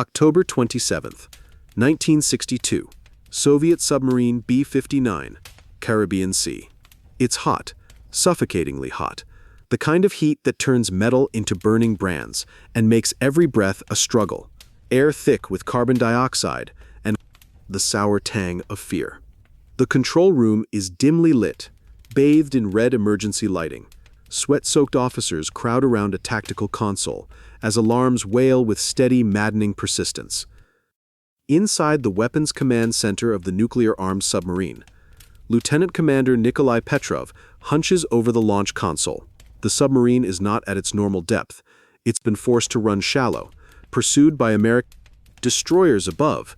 October 27, 1962. Soviet submarine B-59, Caribbean Sea. It's hot, suffocatingly hot. The kind of heat that turns metal into burning brands and makes every breath a struggle. Air thick with carbon dioxide and the sour tang of fear. The control room is dimly lit, bathed in red emergency lighting. Sweat-soaked officers crowd around a tactical console as alarms wail with steady, maddening persistence. Inside the Weapons Command Center of the nuclear-armed submarine, Lieutenant Commander Nikolai Petrov hunches over the launch console. The submarine is not at its normal depth. It's been forced to run shallow, pursued by American destroyers above.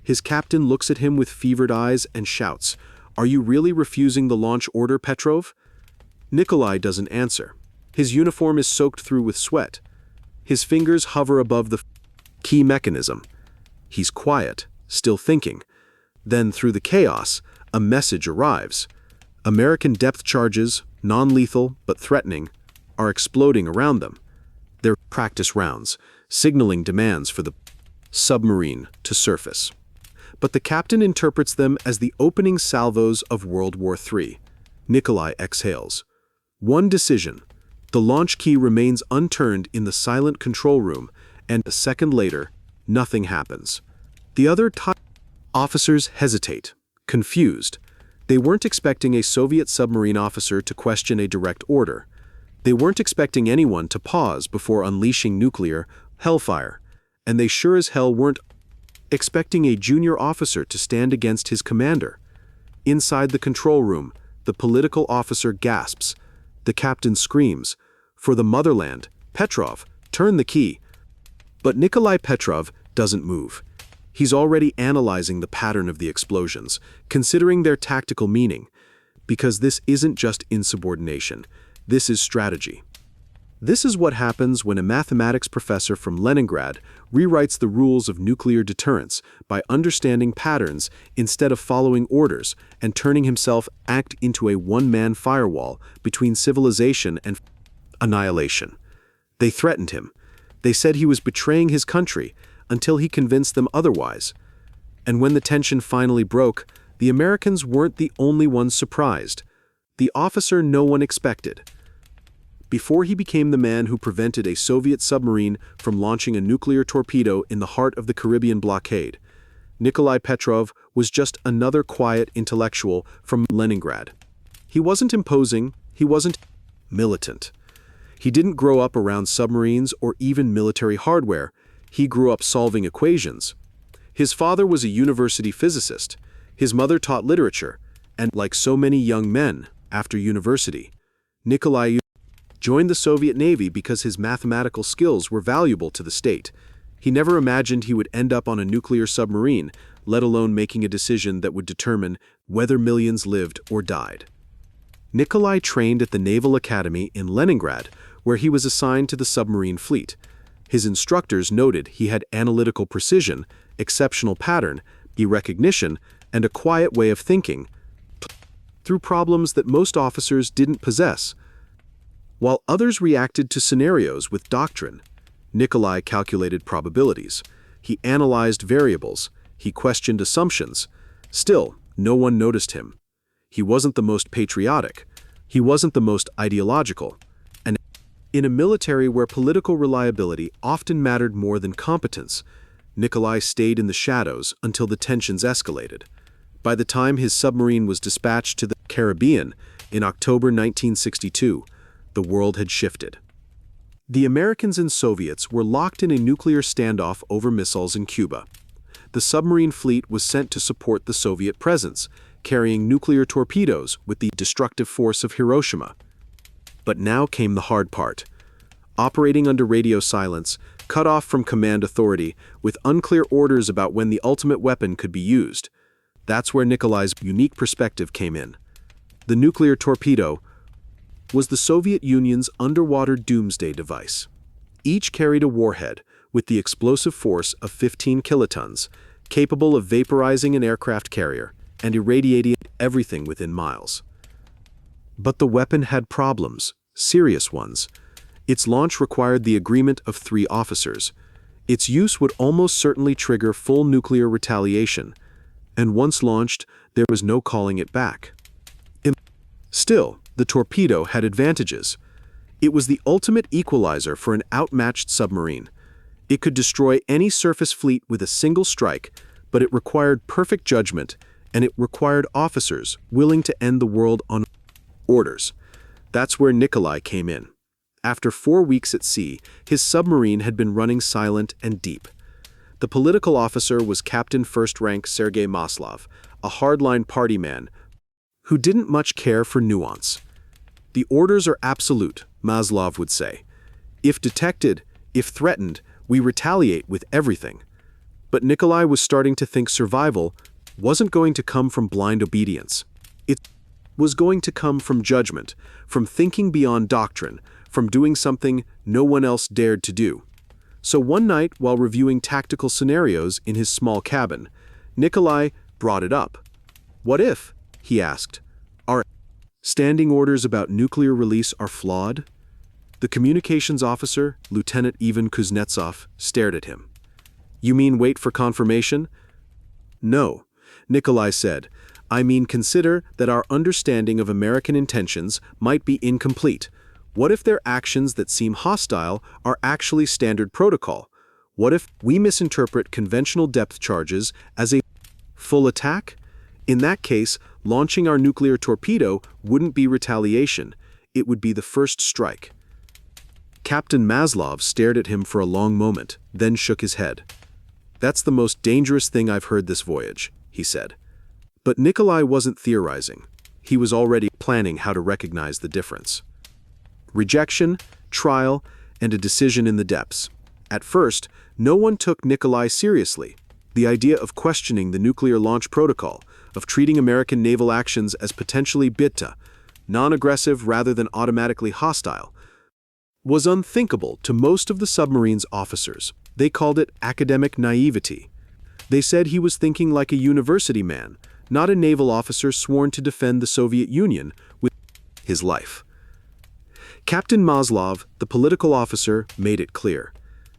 His captain looks at him with fevered eyes and shouts, "Are you really refusing the launch order, Petrov?" Nikolai doesn't answer. His uniform is soaked through with sweat. His fingers hover above the key mechanism. He's quiet, still thinking. Then, through the chaos, a message arrives. American depth charges, non-lethal but threatening, are exploding around them. They're practice rounds, signaling demands for the submarine to surface. But the captain interprets them as the opening salvos of World War III. Nikolai exhales. One decision. The launch key remains unturned in the silent control room, and a second later, nothing happens. The other officers hesitate, confused. They weren't expecting a Soviet submarine officer to question a direct order. They weren't expecting anyone to pause before unleashing nuclear hellfire. And they sure as hell weren't expecting a junior officer to stand against his commander. Inside the control room, the political officer gasps. The captain screams, "For the motherland, Petrov, turn the key." But Nikolai Petrov doesn't move. He's already analyzing the pattern of the explosions, considering their tactical meaning. Because this isn't just insubordination, this is strategy. This is what happens when a mathematics professor from Leningrad rewrites the rules of nuclear deterrence by understanding patterns instead of following orders and turning himself act into a one-man firewall between civilization and annihilation. They threatened him. They said he was betraying his country until he convinced them otherwise. And when the tension finally broke, the Americans weren't the only ones surprised. The officer no one expected. Before he became the man who prevented a Soviet submarine from launching a nuclear torpedo in the heart of the Caribbean blockade, Nikolai Petrov was just another quiet intellectual from Leningrad. He wasn't imposing, he wasn't militant. He didn't grow up around submarines or even military hardware. He grew up solving equations. His father was a university physicist. His mother taught literature, and like so many young men after university, Nikolai joined the Soviet Navy because his mathematical skills were valuable to the state. He never imagined he would end up on a nuclear submarine, let alone making a decision that would determine whether millions lived or died. Nikolai trained at the Naval Academy in Leningrad, where he was assigned to the submarine fleet. His instructors noted he had analytical precision, exceptional pattern, recognition, and a quiet way of thinking through problems that most officers didn't possess. While others reacted to scenarios with doctrine, Nikolai calculated probabilities. He analyzed variables. He questioned assumptions. Still, no one noticed him. He wasn't the most patriotic. He wasn't the most ideological. And in a military where political reliability often mattered more than competence, Nikolai stayed in the shadows until the tensions escalated. By the time his submarine was dispatched to the Caribbean in October 1962, the world had shifted. The Americans and Soviets were locked in a nuclear standoff over missiles in Cuba. The submarine fleet was sent to support the Soviet presence, carrying nuclear torpedoes with the destructive force of Hiroshima. But now came the hard part. Operating under radio silence, cut off from command authority, with unclear orders about when the ultimate weapon could be used. That's where Nikolai's unique perspective came in. The nuclear torpedo was the Soviet Union's underwater doomsday device. Each carried a warhead with the explosive force of 15 kilotons, capable of vaporizing an aircraft carrier and irradiating everything within miles. But the weapon had problems, serious ones. Its launch required the agreement of 3 officers. Its use would almost certainly trigger full nuclear retaliation, and once launched, there was no calling it back. Still, the torpedo had advantages. It was the ultimate equalizer for an outmatched submarine. It could destroy any surface fleet with a single strike, but it required perfect judgment, and it required officers willing to end the world on orders. That's where Nikolai came in. After 4 weeks at sea, his submarine had been running silent and deep. The political officer was Captain First Rank Sergei Maslov, a hardline party man who didn't much care for nuance. The orders are absolute, Maslov would say. If detected, if threatened, we retaliate with everything. But Nikolai was starting to think survival wasn't going to come from blind obedience. It was going to come from judgment, from thinking beyond doctrine, from doing something no one else dared to do. So one night, while reviewing tactical scenarios in his small cabin, Nikolai brought it up. "What if," he asked, "our standing orders about nuclear release are flawed?" The communications officer, Lieutenant Ivan Kuznetsov, stared at him. "You mean wait for confirmation?" "No," Nikolai said. "I mean consider that our understanding of American intentions might be incomplete. What if their actions that seem hostile are actually standard protocol? What if we misinterpret conventional depth charges as a full attack? In that case, launching our nuclear torpedo wouldn't be retaliation. It would be the first strike." Captain Maslov stared at him for a long moment, then shook his head. "That's the most dangerous thing I've heard this voyage," he said. But Nikolai wasn't theorizing. He was already planning how to recognize the difference. Rejection, trial, and a decision in the depths. At first, no one took Nikolai seriously. The idea of questioning the nuclear launch protocol, of treating American naval actions as potentially bitta, non-aggressive rather than automatically hostile, was unthinkable to most of the submarine's officers. They called it academic naivety. They said he was thinking like a university man, not a naval officer sworn to defend the Soviet Union with his life. Captain Maslov, the political officer, made it clear.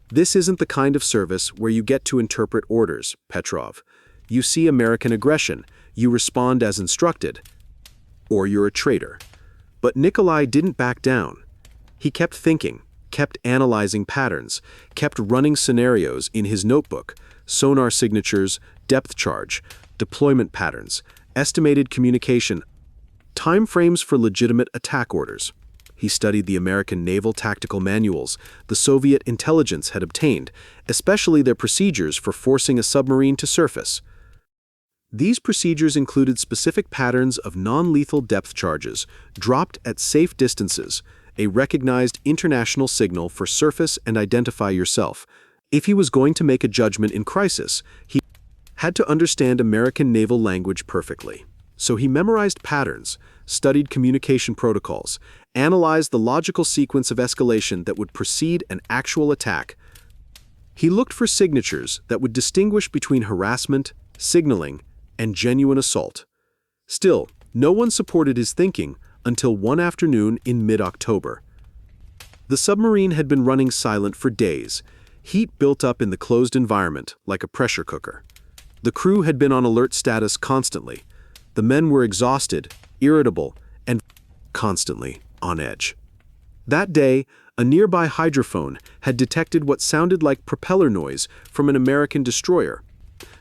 "This isn't the kind of service where you get to interpret orders, Petrov. You see American aggression, you respond as instructed, or you're a traitor." But Nikolai didn't back down. He kept thinking, kept analyzing patterns, kept running scenarios in his notebook, sonar signatures, depth charge, deployment patterns, estimated communication, time frames for legitimate attack orders. He studied the American naval tactical manuals the Soviet intelligence had obtained, especially their procedures for forcing a submarine to surface. These procedures included specific patterns of non-lethal depth charges, dropped at safe distances, a recognized international signal for surface and identify yourself. If he was going to make a judgment in crisis, he had to understand American naval language perfectly. So he memorized patterns, studied communication protocols, analyzed the logical sequence of escalation that would precede an actual attack. He looked for signatures that would distinguish between harassment, signaling, and genuine assault. Still, no one supported his thinking until one afternoon in mid-October. The submarine had been running silent for days. Heat built up in the closed environment like a pressure cooker. The crew had been on alert status constantly. The men were exhausted, irritable, and constantly on edge. That day, a nearby hydrophone had detected what sounded like propeller noise from an American destroyer.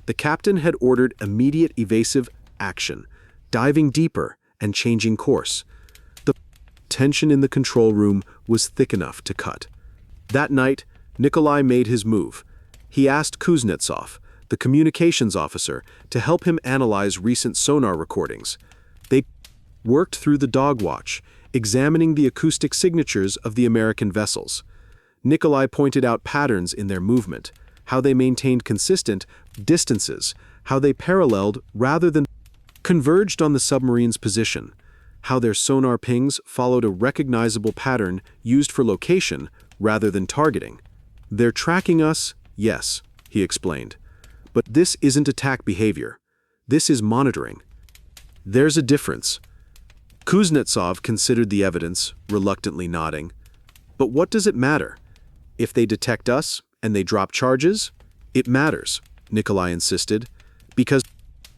The captain had ordered immediate evasive action, diving deeper and changing course. The tension in the control room was thick enough to cut. That night, Nikolai made his move. He asked Kuznetsov, the communications officer, to help him analyze recent sonar recordings. They worked through the dog watch, examining the acoustic signatures of the American vessels. Nikolai pointed out patterns in their movement, how they maintained consistent distances, how they paralleled rather than converged on the submarine's position, how their sonar pings followed a recognizable pattern used for location rather than targeting. "They're tracking us, yes," he explained. "But this isn't attack behavior. This is monitoring. There's a difference." Kuznetsov considered the evidence, reluctantly nodding. "But what does it matter? If they detect us, and they drop charges? It matters, Nikolai insisted, because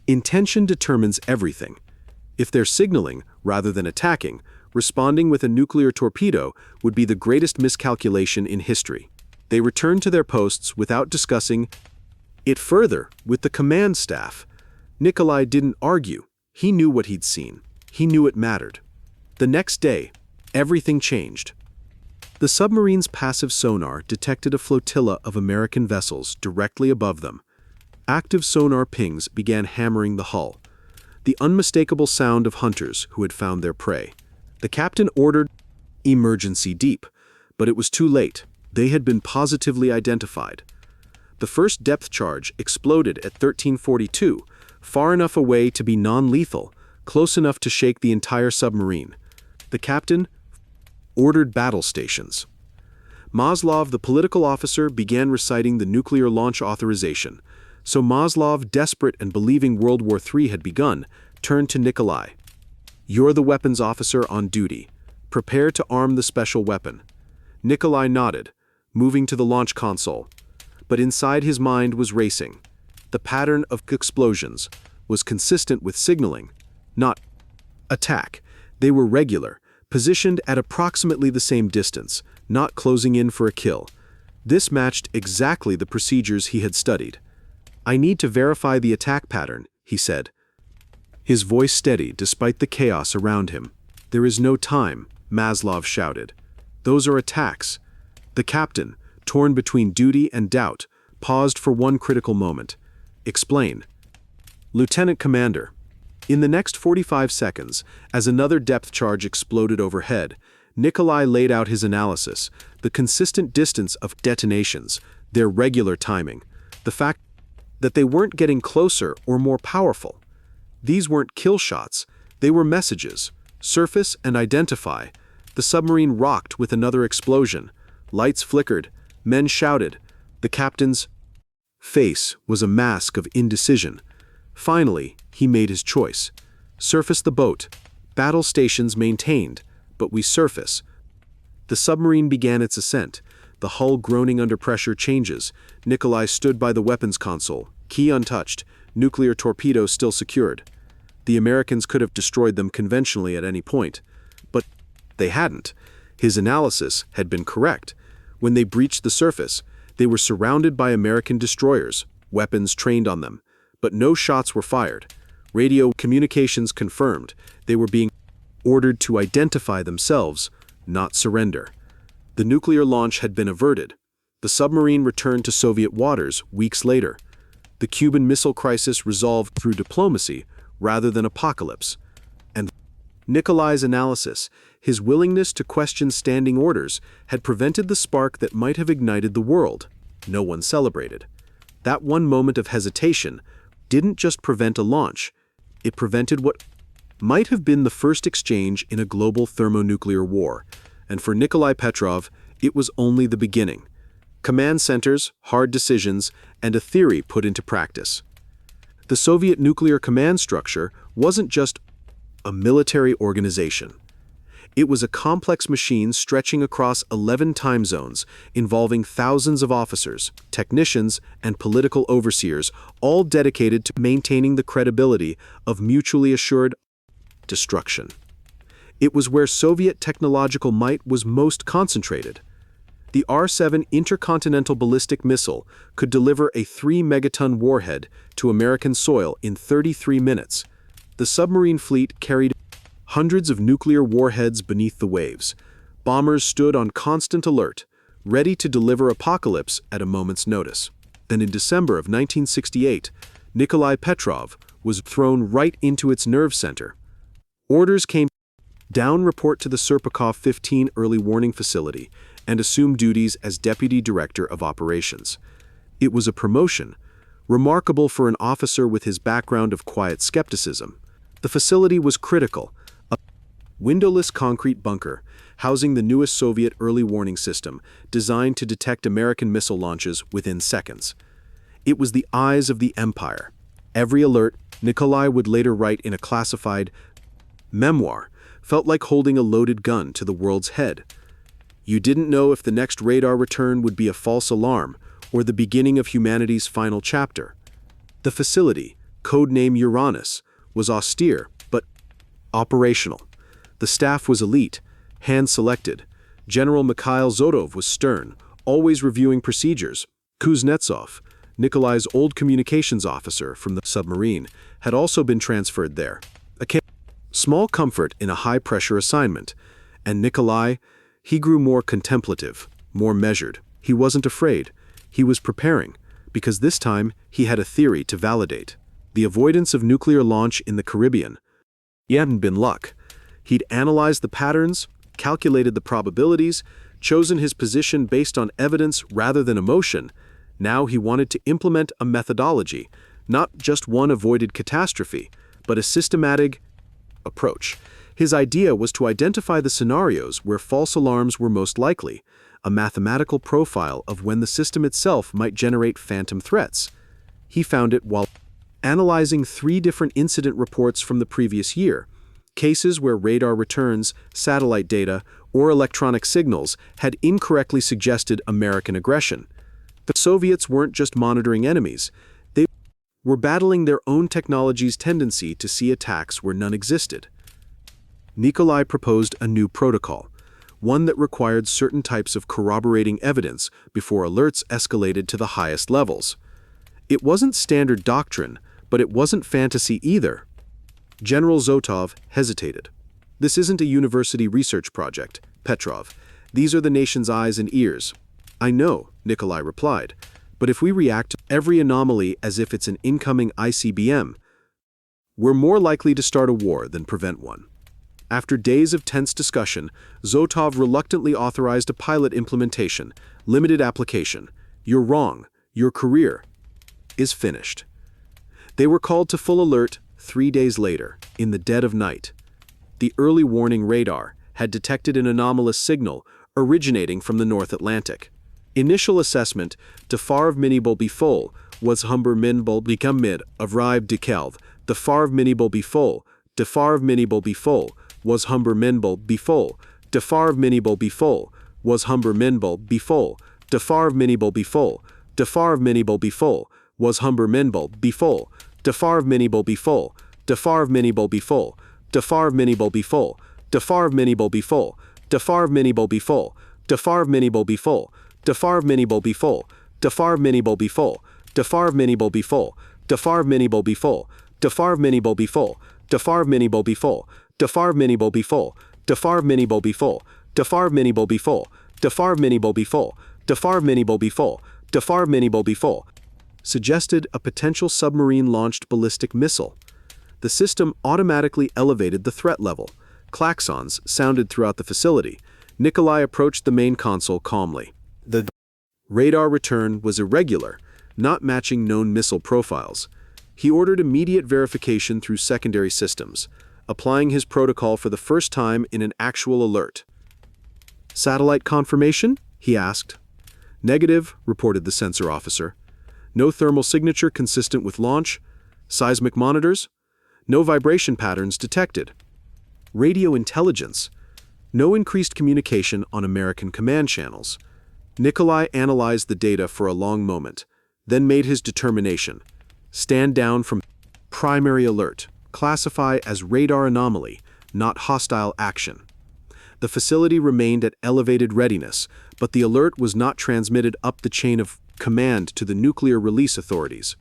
intention determines everything. If they're signaling rather than attacking, responding with a nuclear torpedo would be the greatest miscalculation in history. They returned to their posts without discussing it further with the command staff. Nikolai didn't argue. He knew what he'd seen. He knew it mattered. The next day, everything changed. The submarine's passive sonar detected a flotilla of American vessels directly above them. Active sonar pings began hammering the hull, the unmistakable sound of hunters who had found their prey. The captain ordered emergency deep, but it was too late. They had been positively identified. The first depth charge exploded at 1342, far enough away to be non-lethal, close enough to shake the entire submarine. The captain ordered battle stations. Maslov, the political officer, began reciting the nuclear launch authorization. So Maslov, desperate and believing World War III had begun, turned to Nikolai. "You're the weapons officer on duty. Prepare to arm the special weapon." Nikolai nodded, moving to the launch console. But inside his mind was racing. The pattern of explosions was consistent with signaling, not attack. They were regular, positioned at approximately the same distance, not closing in for a kill. This matched exactly the procedures he had studied. "I need to verify the attack pattern," he said, his voice steady despite the chaos around him. "There is no time," Maslov shouted. "Those are attacks." The captain, torn between duty and doubt, paused for one critical moment. "Explain." "Lieutenant Commander." In the next 45 seconds, as another depth charge exploded overhead, Nikolai laid out his analysis, the consistent distance of detonations, their regular timing, the fact that they weren't getting closer or more powerful. These weren't kill shots, they were messages. Surface and identify. The submarine rocked with another explosion. Lights flickered, men shouted. The captain's face was a mask of indecision. Finally, he made his choice. Surface the boat. Battle stations maintained, but we surface. The submarine began its ascent, the hull groaning under pressure changes. Nikolai stood by the weapons console, key untouched, nuclear torpedoes still secured. The Americans could have destroyed them conventionally at any point, but they hadn't. His analysis had been correct. When they breached the surface, they were surrounded by American destroyers, weapons trained on them, but no shots were fired. Radio communications confirmed they were being ordered to identify themselves, not surrender. The nuclear launch had been averted. The submarine returned to Soviet waters weeks later. The Cuban Missile Crisis resolved through diplomacy rather than apocalypse. And Nikolai's analysis, his willingness to question standing orders, had prevented the spark that might have ignited the world. No one celebrated. That one moment of hesitation didn't just prevent a launch, it prevented what might have been the first exchange in a global thermonuclear war. And for Nikolai Petrov, it was only the beginning. Command centers, hard decisions, and a theory put into practice. The Soviet nuclear command structure wasn't just a military organization. It was a complex machine stretching across 11 time zones, involving thousands of officers, technicians, and political overseers, all dedicated to maintaining the credibility of mutually assured destruction. It was where Soviet technological might was most concentrated. The R-7 intercontinental ballistic missile could deliver a 3-megaton warhead to American soil in 33 minutes. The submarine fleet carried hundreds of nuclear warheads beneath the waves. Bombers stood on constant alert, ready to deliver apocalypse at a moment's notice. Then in December of 1968, Nikolai Petrov was thrown right into its nerve center. Orders came down, report to the Serpukhov 15 early warning facility, and assume duties as Deputy Director of Operations. It was a promotion, remarkable for an officer with his background of quiet skepticism. The facility was critical, a windowless concrete bunker housing the newest Soviet early warning system designed to detect American missile launches within seconds. It was the eyes of the empire. Every alert, Nikolai would later write in a classified memoir, felt like holding a loaded gun to the world's head. You didn't know if the next radar return would be a false alarm or the beginning of humanity's final chapter. The facility, codename Uranus, was austere but operational. The staff was elite, hand-selected. General Mikhail Zotov was stern, always reviewing procedures. Kuznetsov, Nikolai's old communications officer from the submarine, had also been transferred there. Small comfort in a high-pressure assignment. And Nikolai, he grew more contemplative, more measured. He wasn't afraid. He was preparing, because this time he had a theory to validate. The avoidance of nuclear launch in the Caribbean. It hadn't been luck. He'd analyzed the patterns, calculated the probabilities, chosen his position based on evidence rather than emotion. Now he wanted to implement a methodology, not just one avoided catastrophe, but a systematic approach. His idea was to identify the scenarios where false alarms were most likely, a mathematical profile of when the system itself might generate phantom threats. He found it while analyzing 3 different incident reports from the previous year, cases where radar returns, satellite data, or electronic signals had incorrectly suggested American aggression. The Soviets weren't just monitoring enemies, they were battling their own technology's tendency to see attacks where none existed. Nikolai proposed a new protocol, one that required certain types of corroborating evidence before alerts escalated to the highest levels. It wasn't standard doctrine, but it wasn't fantasy either. General Zotov hesitated. "This isn't a university research project, Petrov. These are the nation's eyes and ears." "I know," Nikolai replied, "but if we react to every anomaly as if it's an incoming ICBM, we're more likely to start a war than prevent one." After days of tense discussion, Zotov reluctantly authorized a pilot implementation, limited application. "You're wrong. Your career is finished." They were called to full alert 3 days later, in the dead of night. The early warning radar had detected an anomalous signal originating from the North Atlantic. Initial assessment, de farv minibol befol, was humber minbol become mid of rib de kelv, de farv minibol befol, de farv minibol befol, was humber minbol befol, de farv minibol befol, was humber minbol befol, de farv minibol befol, de farv minibol befol, was humber minbol befol, de farv minibol befol, de farv minibol befol, de farv minibol befol, de farv minibol befol, de farv minibol befol, de farv minibol befol, de farv minibol befol, de farv minibol befol, de farv minibol befol, de farv minibol befol, de farv minibol befol, de farv minibol befol, de farv minibol befol, de farv minibol befol, de farv minibol befol, de farv minibol befol, de farv minibol befol, de farv minibol befol, suggested a potential submarine-launched ballistic missile. The system automatically elevated the threat level. Klaxons sounded throughout the facility. Nikolai approached the main console calmly. The radar return was irregular, not matching known missile profiles. He ordered immediate verification through secondary systems, applying his protocol for the first time in an actual alert. "Satellite confirmation?" he asked. "Negative," reported the sensor officer. "No thermal signature consistent with launch. Seismic monitors? No vibration patterns detected. Radio intelligence? No increased communication on American command channels." Nikolai analyzed the data for a long moment, then made his determination. Stand down from primary alert. Classify as radar anomaly, not hostile action. The facility remained at elevated readiness, but the alert was not transmitted up the chain of command to the nuclear release authorities.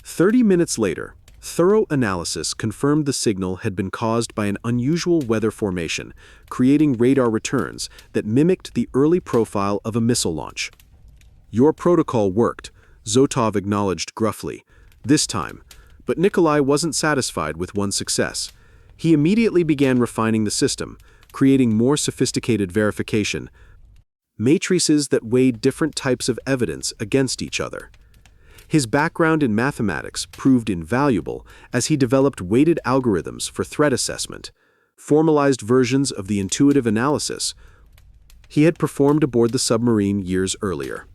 30 minutes later, thorough analysis confirmed the signal had been caused by an unusual weather formation, creating radar returns that mimicked the early profile of a missile launch. "Your protocol worked," Zotov acknowledged gruffly. This time, but Nikolai wasn't satisfied with one success. He immediately began refining the system, creating more sophisticated verification matrices that weighed different types of evidence against each other. His background in mathematics proved invaluable as he developed weighted algorithms for threat assessment, formalized versions of the intuitive analysis he had performed aboard the submarine years earlier.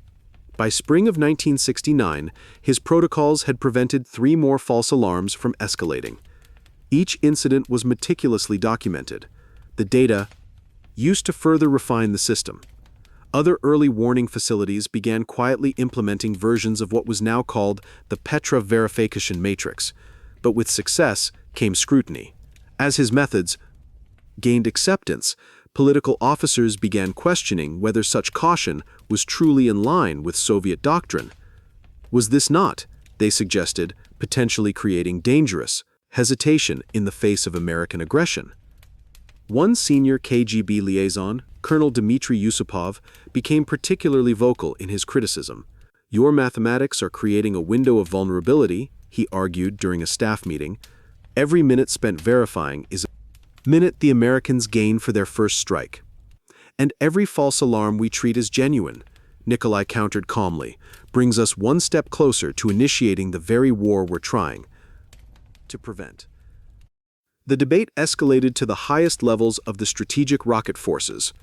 By spring of 1969, his protocols had prevented 3 more false alarms from escalating. Each incident was meticulously documented. The data used to further refine the system. Other early warning facilities began quietly implementing versions of what was now called the Petra verification matrix, but with success came scrutiny. As his methods gained acceptance, political officers began questioning whether such caution was truly in line with Soviet doctrine. Was this not, they suggested, potentially creating dangerous hesitation in the face of American aggression? One senior KGB liaison, Colonel Dmitry Yusupov, became particularly vocal in his criticism. "Your mathematics are creating a window of vulnerability," he argued during a staff meeting. "Every minute spent verifying is a minute the Americans gain for their first strike. And every false alarm we treat as genuine," Nikolai countered calmly, "brings us one step closer to initiating the very war we're trying to prevent." The debate escalated to the highest levels of the strategic rocket forces.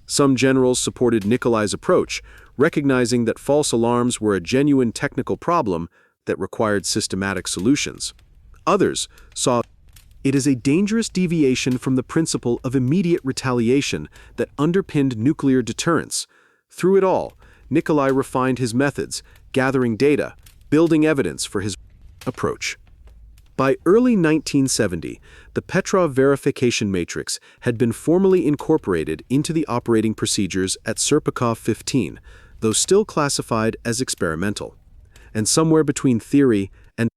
Some generals supported Nikolai's approach, recognizing that false alarms were a genuine technical problem that required systematic solutions. Others saw it as a dangerous deviation from the principle of immediate retaliation that underpinned nuclear deterrence. Through it all, Nikolai refined his methods, gathering data, building evidence for his approach. By early 1970, the Petrov verification matrix had been formally incorporated into the operating procedures at Serpukhov 15, though still classified as experimental. And somewhere between theory and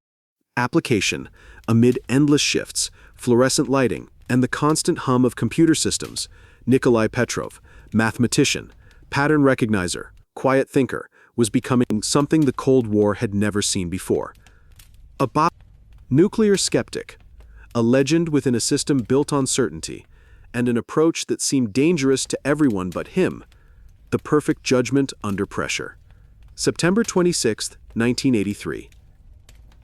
application, amid endless shifts, fluorescent lighting, and the constant hum of computer systems, Nikolai Petrov, mathematician, pattern recognizer, quiet thinker, was becoming something the Cold War had never seen before. A nuclear skeptic, a legend within a system built on certainty, and an approach that seemed dangerous to everyone but him, the perfect judgment under pressure. September 26, 1983.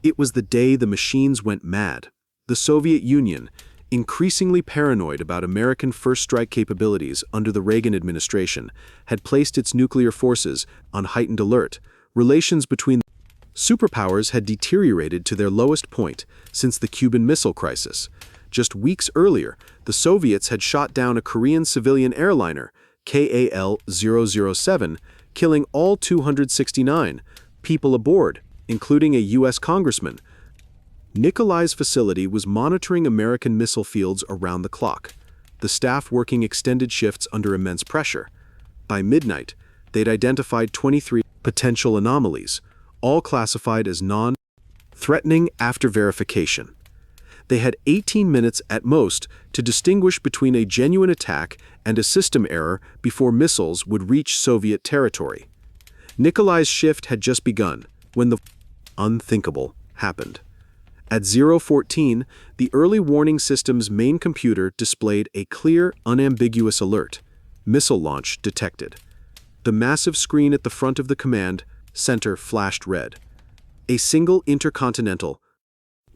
It was the day the machines went mad. The Soviet Union, increasingly paranoid about American first strike capabilities under the Reagan administration, had placed its nuclear forces on heightened alert. Relations between superpowers had deteriorated to their lowest point since the Cuban Missile Crisis. Just weeks earlier, the Soviets had shot down a Korean civilian airliner, KAL-007, killing all 269 people aboard, including a U.S. congressman. Nikolai's facility was monitoring American missile fields around the clock, the staff working extended shifts under immense pressure. By midnight, they'd identified 23 potential anomalies, all classified as non-threatening after verification. They had 18 minutes at most to distinguish between a genuine attack and a system error before missiles would reach Soviet territory. Nikolai's shift had just begun when the unthinkable happened. At 0:14, the early warning system's main computer displayed a clear, unambiguous alert. Missile launch detected. The massive screen at the front of the command center flashed red. A single intercontinental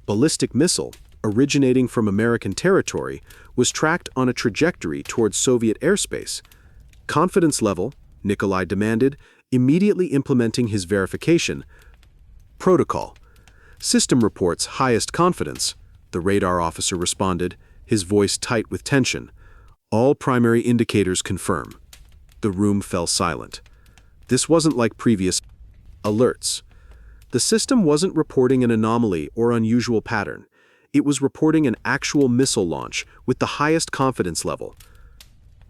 ballistic missile, originating from American territory, was tracked on a trajectory towards Soviet airspace. Confidence level, Nikolai demanded, immediately implementing his verification protocol. "System reports highest confidence," the radar officer responded, his voice tight with tension. "All primary indicators confirm." The room fell silent. This wasn't like previous alerts. The system wasn't reporting an anomaly or unusual pattern. It was reporting an actual missile launch with the highest confidence level.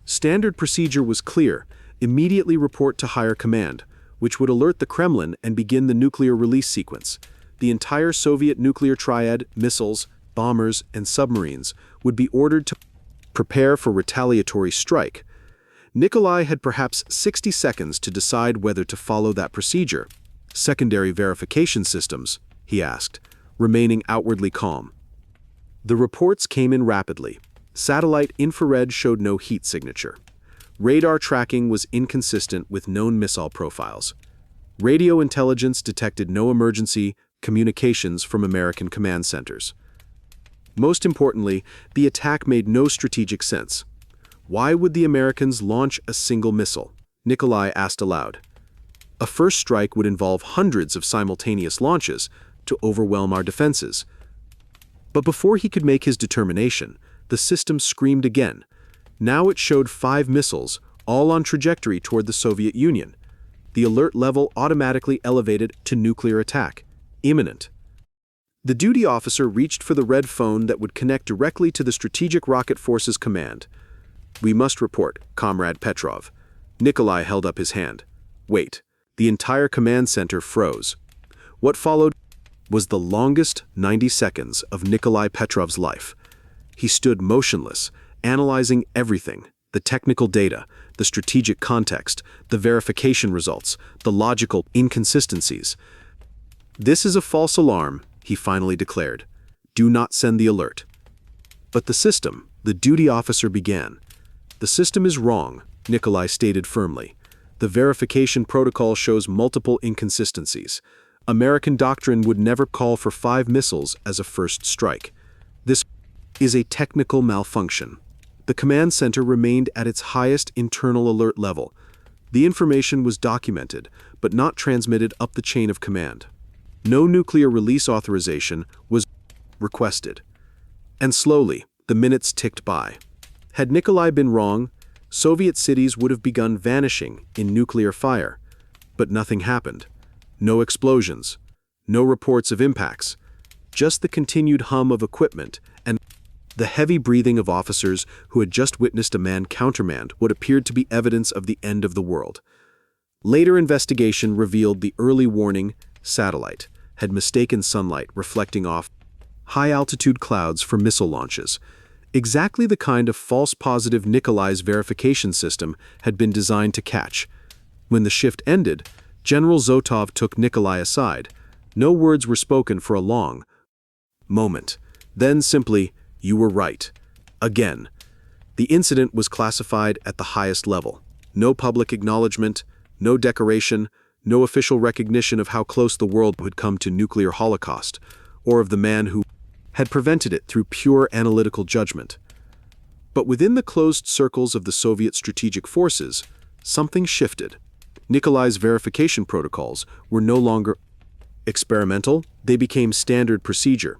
Standard procedure was clear: immediately report to higher command, which would alert the Kremlin and begin the nuclear release sequence. The entire Soviet nuclear triad, missiles, bombers, and submarines, would be ordered to prepare for retaliatory strike. Nikolai had perhaps 60 seconds to decide whether to follow that procedure. "Secondary verification systems?" he asked, remaining outwardly calm. The reports came in rapidly. Satellite infrared showed no heat signature. Radar tracking was inconsistent with known missile profiles. Radio intelligence detected no emergency communications from American command centers. Most importantly, the attack made no strategic sense. Why would the Americans launch a single missile? Nikolai asked aloud. A first strike would involve hundreds of simultaneous launches to overwhelm our defenses. But before he could make his determination, the system screamed again. Now it showed 5 missiles, all on trajectory toward the Soviet Union. The alert level automatically elevated to nuclear attack. Imminent. The duty officer reached for the red phone that would connect directly to the Strategic Rocket Forces Command. "We must report, Comrade Petrov." Nikolai held up his hand. Wait. The entire command center froze. What followed was the longest 90 seconds of Nikolai Petrov's life. He stood motionless, analyzing everything: the technical data, the strategic context, the verification results, the logical inconsistencies. "This is a false alarm," he finally declared. "Do not send the alert." "But the system," the duty officer began. "The system is wrong," Nikolai stated firmly. "The verification protocol shows multiple inconsistencies. American doctrine would never call for 5 missiles as a first strike. This is a technical malfunction." The command center remained at its highest internal alert level. The information was documented, but not transmitted up the chain of command. No nuclear release authorization was requested. And slowly, the minutes ticked by. Had Nikolai been wrong, Soviet cities would have begun vanishing in nuclear fire. But nothing happened. No explosions. No reports of impacts. Just the continued hum of equipment and the heavy breathing of officers who had just witnessed a man countermand what appeared to be evidence of the end of the world. Later investigation revealed the early warning satellite had mistaken sunlight reflecting off high-altitude clouds for missile launches. Exactly the kind of false positive Nikolai's verification system had been designed to catch. When the shift ended, General Zotov took Nikolai aside. No words were spoken for a long moment. Then simply, "You were right." Again. The incident was classified at the highest level. No public acknowledgement, no decoration, no official recognition of how close the world had come to nuclear holocaust, or of the man who had prevented it through pure analytical judgment. But within the closed circles of the Soviet strategic forces, something shifted. Nikolai's verification protocols were no longer experimental, they became standard procedure.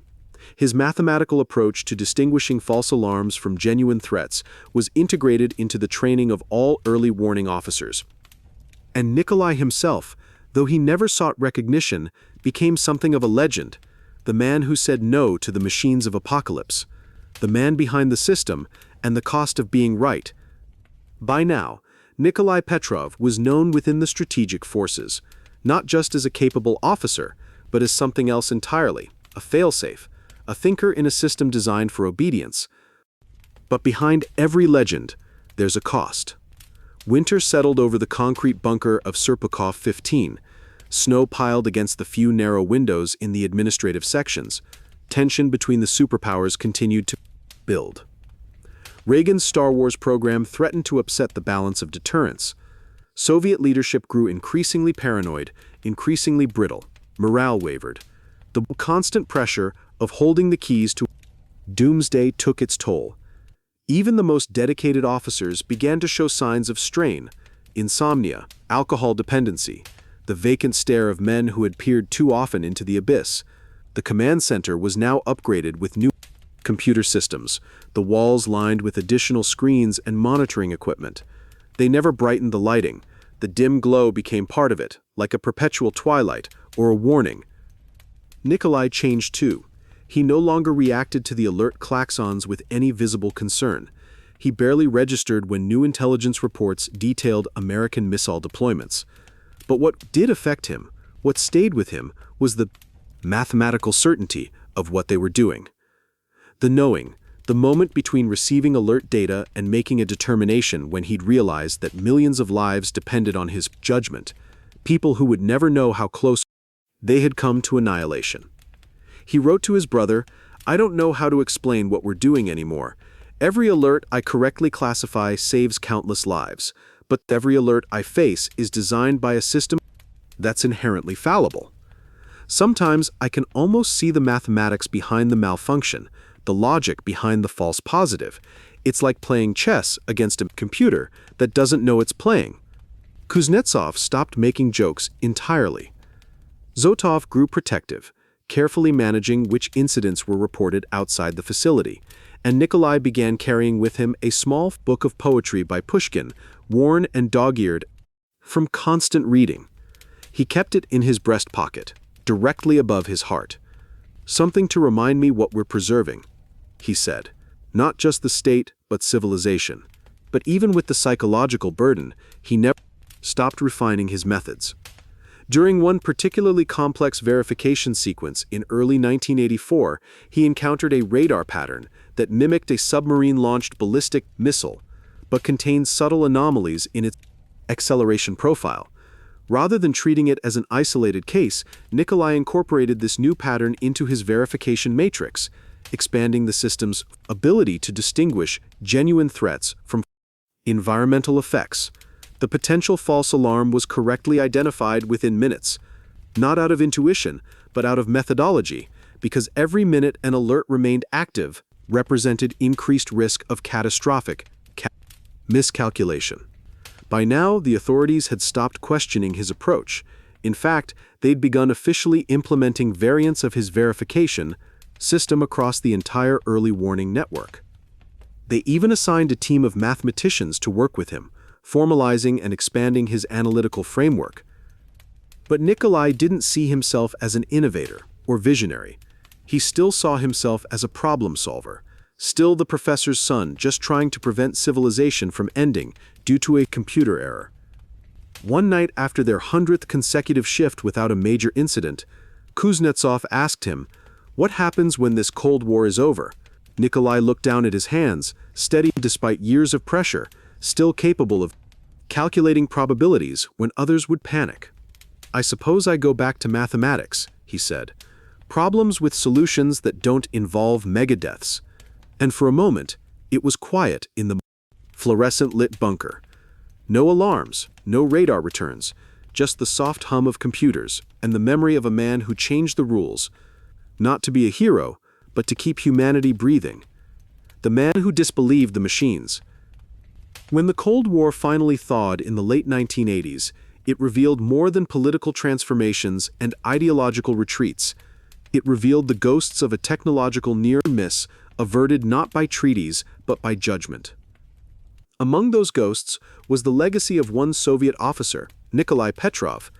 His mathematical approach to distinguishing false alarms from genuine threats was integrated into the training of all early warning officers. And Nikolai himself, though he never sought recognition, became something of a legend, the man who said no to the machines of apocalypse, the man behind the system and the cost of being right. By now, Nikolai Petrov was known within the strategic forces, not just as a capable officer, but as something else entirely, a failsafe, a thinker in a system designed for obedience. But behind every legend, there's a cost. Winter settled over the concrete bunker of Serpukhov 15. Snow piled against the few narrow windows in the administrative sections. Tension between the superpowers continued to build. Reagan's Star Wars program threatened to upset the balance of deterrence. Soviet leadership grew increasingly paranoid, increasingly brittle. Morale wavered. The constant pressure of holding the keys to doomsday took its toll. Even the most dedicated officers began to show signs of strain: insomnia, alcohol dependency, the vacant stare of men who had peered too often into the abyss. The command center was now upgraded with new computer systems, the walls lined with additional screens and monitoring equipment. They never brightened the lighting. The dim glow became part of it, like a perpetual twilight or a warning. Nikolai changed too. He no longer reacted to the alert klaxons with any visible concern. He barely registered when new intelligence reports detailed American missile deployments. But what did affect him, what stayed with him, was the mathematical certainty of what they were doing. The knowing, the moment between receiving alert data and making a determination when he'd realized that millions of lives depended on his judgment, people who would never know how close they had come to annihilation. He wrote to his brother, "I don't know how to explain what we're doing anymore. Every alert I correctly classify saves countless lives, but every alert I face is designed by a system that's inherently fallible. Sometimes I can almost see the mathematics behind the malfunction, the logic behind the false positive. It's like playing chess against a computer that doesn't know it's playing." Kuznetsov stopped making jokes entirely. Zotov grew protective, carefully managing which incidents were reported outside the facility, and Nikolai began carrying with him a small book of poetry by Pushkin, worn and dog-eared from constant reading. He kept it in his breast pocket, directly above his heart. "Something to remind me what we're preserving," he said. "Not just the state, but civilization." But even with the psychological burden, he never stopped refining his methods. During one particularly complex verification sequence in early 1984, he encountered a radar pattern that mimicked a submarine-launched ballistic missile, but contained subtle anomalies in its acceleration profile. Rather than treating it as an isolated case, Nikolai incorporated this new pattern into his verification matrix, expanding the system's ability to distinguish genuine threats from environmental effects. The potential false alarm was correctly identified within minutes, not out of intuition, but out of methodology, because every minute an alert remained active represented increased risk of catastrophic miscalculation. By now, the authorities had stopped questioning his approach. In fact, they'd begun officially implementing variants of his verification system across the entire early warning network. They even assigned a team of mathematicians to work with him, formalizing and expanding his analytical framework. But Nikolai didn't see himself as an innovator or visionary. He still saw himself as a problem solver, still the professor's son just trying to prevent civilization from ending due to a computer error. One night after their 100th consecutive shift without a major incident, Kuznetsov asked him, "What happens when this Cold War is over?" Nikolai looked down at his hands, steady despite years of pressure, still capable of calculating probabilities when others would panic. "I suppose I go back to mathematics," he said. "Problems with solutions that don't involve megadeaths." And for a moment, it was quiet in the fluorescent-lit bunker. No alarms, no radar returns, just the soft hum of computers and the memory of a man who changed the rules, not to be a hero, but to keep humanity breathing. The man who disbelieved the machines. When the Cold War finally thawed in the late 1980s, it revealed more than political transformations and ideological retreats. It revealed the ghosts of a technological near miss averted not by treaties, but by judgment. Among those ghosts was the legacy of one Soviet officer, Nikolai Petrov.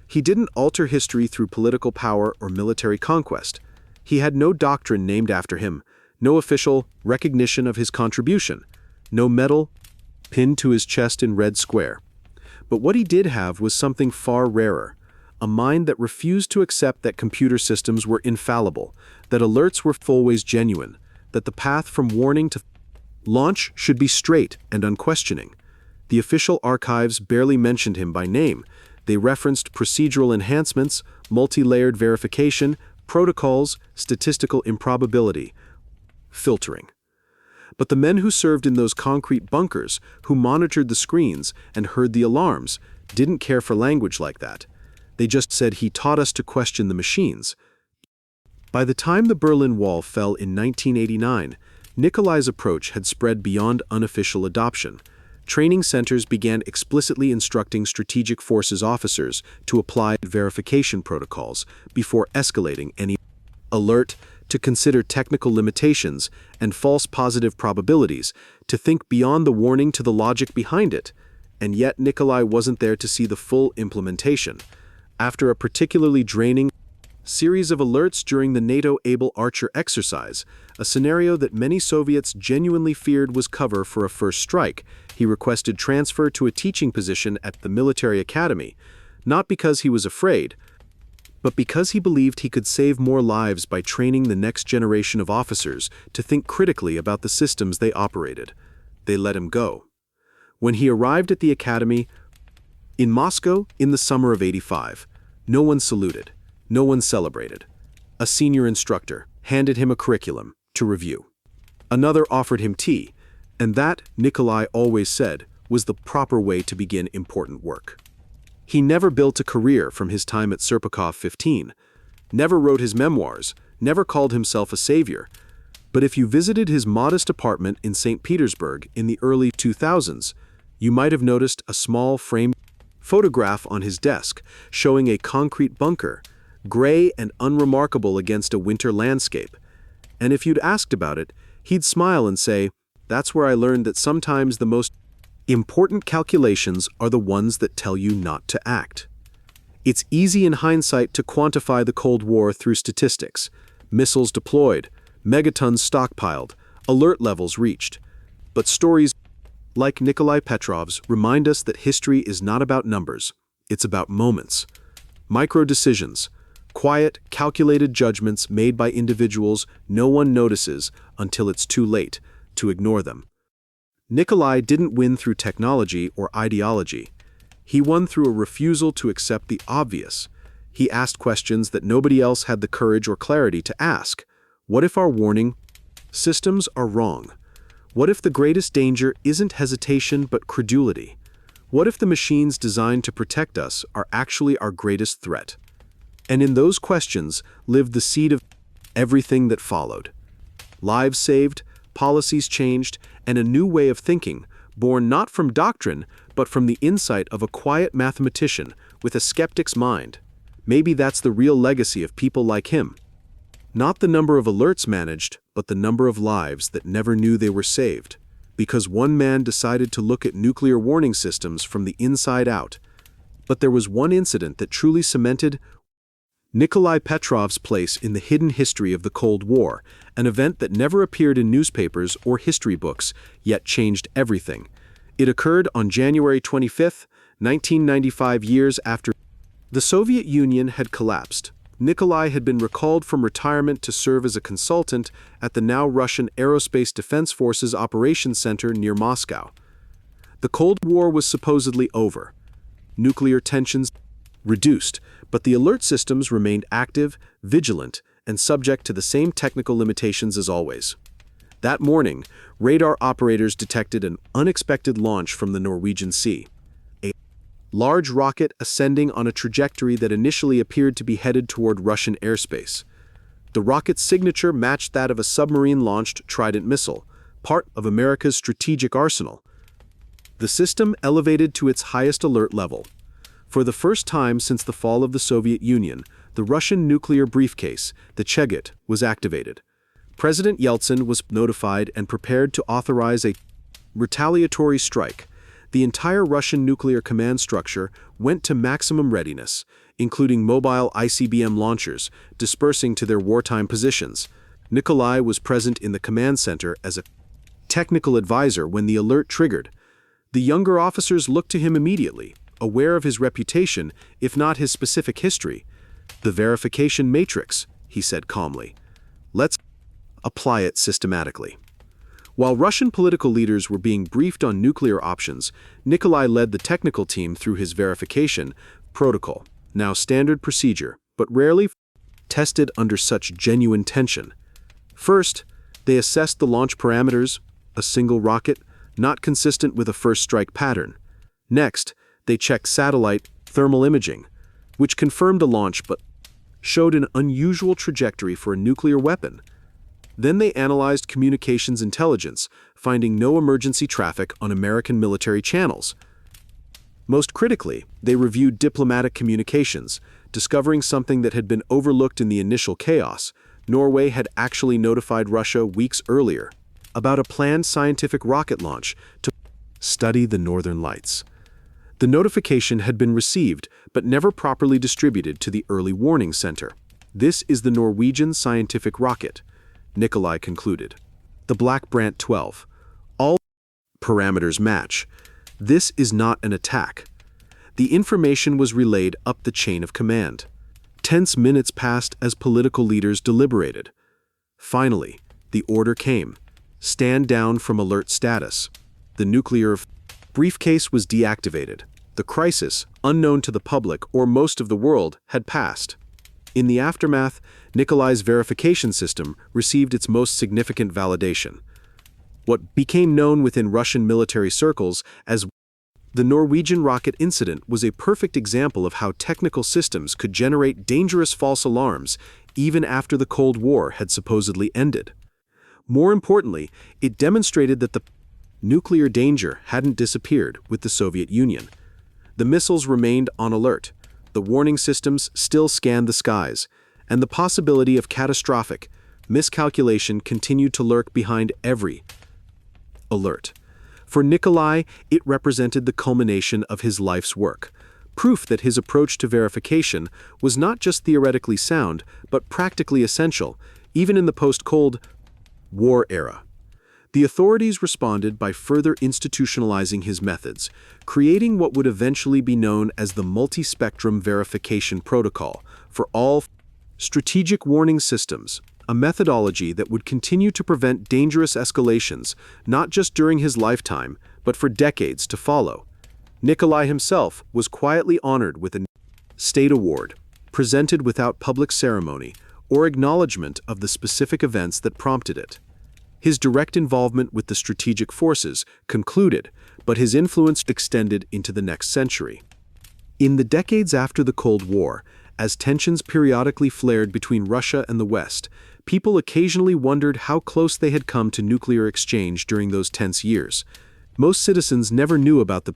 He didn't alter history through political power or military conquest. He had no doctrine named after him, no official recognition of his contribution, no medal pinned to his chest in red square. But what he did have was something far rarer, a mind that refused to accept that computer systems were infallible, that alerts were always genuine, that the path from warning to launch should be straight and unquestioning. The official archives barely mentioned him by name. They referenced procedural enhancements, multi-layered verification, protocols, statistical improbability, filtering. But the men who served in those concrete bunkers, who monitored the screens and heard the alarms, didn't care for language like that. They just said he taught us to question the machines. By the time the Berlin Wall fell in 1989, Nikolai's approach had spread beyond unofficial adoption. Training centers began explicitly instructing strategic forces officers to apply verification protocols before escalating any alert, to consider technical limitations and false positive probabilities, to think beyond the warning to the logic behind it. And yet Nikolai wasn't there to see the full implementation. After a particularly draining series of alerts during the NATO Able Archer exercise, a scenario that many Soviets genuinely feared was cover for a first strike, he requested transfer to a teaching position at the military academy, not because he was afraid, but because he believed he could save more lives by training the next generation of officers to think critically about the systems they operated. They let him go. When he arrived at the academy in Moscow in the summer of '85, no one saluted. No one celebrated. A senior instructor handed him a curriculum to review. Another offered him tea, and that, Nikolai always said, was the proper way to begin important work. He never built a career from his time at Serpukhov 15, never wrote his memoirs, never called himself a savior. But if you visited his modest apartment in St. Petersburg in the early 2000s, you might have noticed a small framed photograph on his desk showing a concrete bunker, gray and unremarkable against a winter landscape. And if you'd asked about it, he'd smile and say, "That's where I learned that sometimes the most Important calculations are the ones that tell you not to act. It's easy in hindsight to quantify the Cold War through statistics: missiles deployed, megatons stockpiled, alert levels reached. But stories like Nikolai Petrov's remind us that history is not about numbers, it's about moments. Micro-decisions, quiet, calculated judgments made by individuals no one notices until it's too late to ignore them. Nikolai didn't win through technology or ideology. He won through a refusal to accept the obvious. He asked questions that nobody else had the courage or clarity to ask. What if our warning systems are wrong? What if the greatest danger isn't hesitation but credulity? What if the machines designed to protect us are actually our greatest threat? And in those questions lived the seed of everything that followed. Lives saved, policies changed, and a new way of thinking, born not from doctrine, but from the insight of a quiet mathematician with a skeptic's mind. Maybe that's the real legacy of people like him. Not the number of alerts managed, but the number of lives that never knew they were saved, because one man decided to look at nuclear warning systems from the inside out. But there was one incident that truly cemented Nikolai Petrov's place in the hidden history of the Cold War, an event that never appeared in newspapers or history books, yet changed everything. It occurred on January 25, 1995, years after the Soviet Union had collapsed. Nikolai had been recalled from retirement to serve as a consultant at the now Russian Aerospace Defense Forces Operations Center near Moscow. The Cold War was supposedly over. Nuclear tensions reduced, but the alert systems remained active, vigilant, and subject to the same technical limitations as always. That morning, radar operators detected an unexpected launch from the Norwegian Sea. A large rocket ascending on a trajectory that initially appeared to be headed toward Russian airspace. The rocket's signature matched that of a submarine-launched Trident missile, part of America's strategic arsenal. The system elevated to its highest alert level. For the first time since the fall of the Soviet Union, the Russian nuclear briefcase, the Cheget, was activated. President Yeltsin was notified and prepared to authorize a retaliatory strike. The entire Russian nuclear command structure went to maximum readiness, including mobile ICBM launchers, dispersing to their wartime positions. Nikolai was present in the command center as a technical advisor when the alert triggered. The younger officers looked to him immediately, aware of his reputation, if not his specific history. "The verification matrix," he said calmly. "Let's apply it systematically." While Russian political leaders were being briefed on nuclear options, Nikolai led the technical team through his verification protocol, now standard procedure, but rarely tested under such genuine tension. First, they assessed the launch parameters, a single rocket, not consistent with a first strike pattern. Next, they checked satellite thermal imaging, which confirmed a launch but showed an unusual trajectory for a nuclear weapon. Then they analyzed communications intelligence, finding no emergency traffic on American military channels. Most critically, they reviewed diplomatic communications, discovering something that had been overlooked in the initial chaos. Norway had actually notified Russia weeks earlier about a planned scientific rocket launch to study the Northern Lights. The notification had been received, but never properly distributed to the early warning center. "This is the Norwegian scientific rocket," Nikolai concluded. "The Black Brant 12. All parameters match. This is not an attack." The information was relayed up the chain of command. Tense minutes passed as political leaders deliberated. Finally, the order came. Stand down from alert status. The nuclear briefcase was deactivated. The crisis, unknown to the public or most of the world, had passed. In the aftermath, Nikolai's verification system received its most significant validation. What became known within Russian military circles as the Norwegian rocket incident was a perfect example of how technical systems could generate dangerous false alarms even after the Cold War had supposedly ended. More importantly, it demonstrated that the nuclear danger hadn't disappeared with the Soviet Union. The missiles remained on alert, the warning systems still scanned the skies, and the possibility of miscalculation continued to lurk behind every alert. For Nikolai, it represented the culmination of his life's work, proof that his approach to verification was not just theoretically sound, but practically essential, even in the post-Cold War era. The authorities responded by further institutionalizing his methods, creating what would eventually be known as the multi-spectrum verification protocol for all strategic warning systems, a methodology that would continue to prevent dangerous escalations, not just during his lifetime, but for decades to follow. Nikolai himself was quietly honored with a state award, presented without public ceremony or acknowledgement of the specific events that prompted it. His direct involvement with the strategic forces concluded, but his influence extended into the next century. In the decades after the Cold War, as tensions periodically flared between Russia and the West, people occasionally wondered how close they had come to nuclear exchange during those tense years. Most citizens never knew about the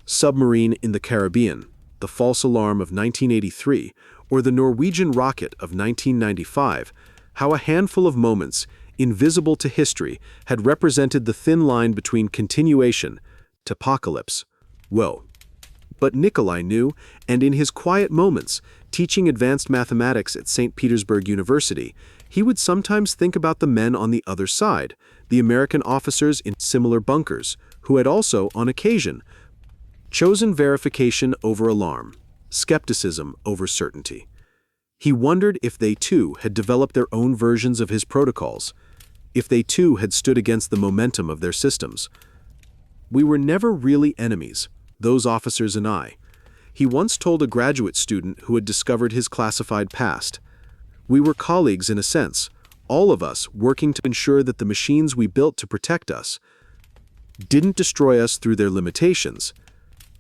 submarine in the Caribbean, the false alarm of 1983, or the Norwegian rocket of 1995, how a handful of moments, invisible to history, had represented the thin line between continuation to apocalypse. Whoa. But Nikolai knew, and in his quiet moments, teaching advanced mathematics at St. Petersburg University, he would sometimes think about the men on the other side, the American officers in similar bunkers, who had also, on occasion, chosen verification over alarm, skepticism over certainty. He wondered if they too had developed their own versions of his protocols, if they too had stood against the momentum of their systems. We were never really enemies, those officers and I, he once told a graduate student who had discovered his classified past. We were colleagues in a sense, all of us working to ensure that the machines we built to protect us didn't destroy us through their limitations.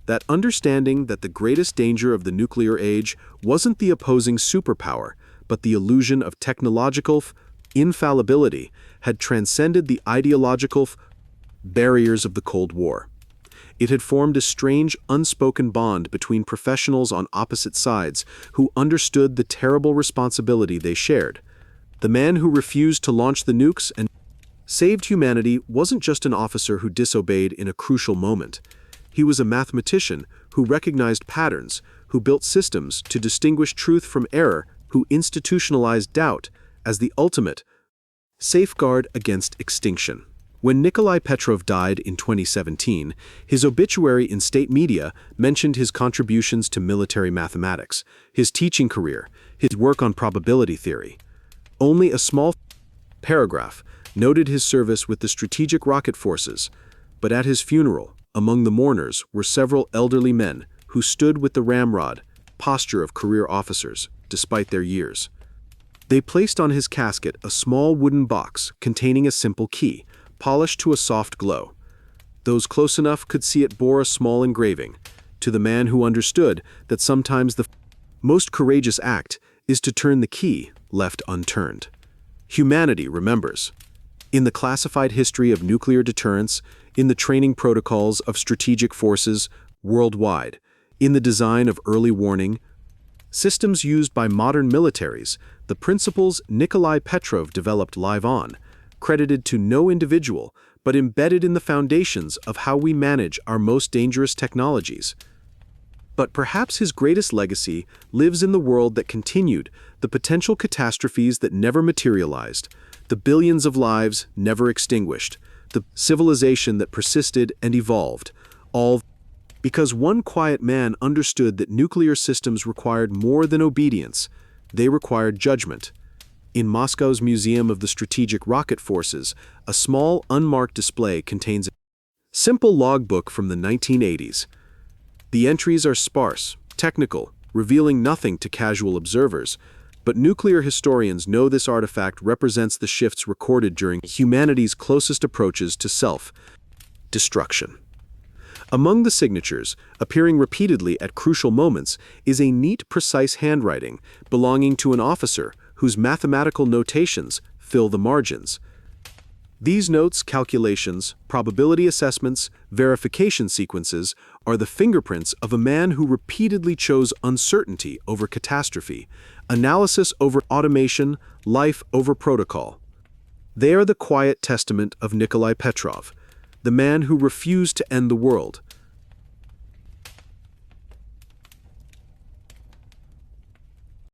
That understanding that the greatest danger of the nuclear age wasn't the opposing superpower, but the illusion of technological infallibility had transcended the ideological barriers of the Cold War. It had formed a strange, unspoken bond between professionals on opposite sides who understood the terrible responsibility they shared. The man who refused to launch the nukes and saved humanity wasn't just an officer who disobeyed in a crucial moment. He was a mathematician who recognized patterns, who built systems to distinguish truth from error, who institutionalized doubt as the ultimate safeguard against extinction. When Nikolai Petrov died in 2017, his obituary in state media mentioned his contributions to military mathematics, his teaching career, his work on probability theory. Only a small paragraph noted his service with the strategic rocket forces, but at his funeral, among the mourners were several elderly men who stood with the ramrod posture of career officers, despite their years. They placed on his casket a small wooden box containing a simple key, polished to a soft glow. Those close enough could see it bore a small engraving, to the man who understood that sometimes the most courageous act is to turn the key left unturned. Humanity remembers. In the classified history of nuclear deterrence, in the training protocols of strategic forces worldwide, in the design of early warning systems used by modern militaries, the principles Nikolai Petrov developed live on, credited to no individual, but embedded in the foundations of how we manage our most dangerous technologies. But perhaps his greatest legacy lives in the world that continued, the potential catastrophes that never materialized, the billions of lives never extinguished, the civilization that persisted and evolved, all because one quiet man understood that nuclear systems required more than obedience, they required judgment. In Moscow's Museum of the Strategic Rocket Forces, a small, unmarked display contains a simple logbook from the 1980s. The entries are sparse, technical, revealing nothing to casual observers, but nuclear historians know this artifact represents the shifts recorded during humanity's closest approaches to self-destruction. Among the signatures, appearing repeatedly at crucial moments, is a neat, precise handwriting belonging to an officer whose mathematical notations fill the margins. These notes, calculations, probability assessments, verification sequences are the fingerprints of a man who repeatedly chose uncertainty over catastrophe, analysis over automation, life over protocol. They are the quiet testament of Nikolai Petrov, the man who refused to end the world,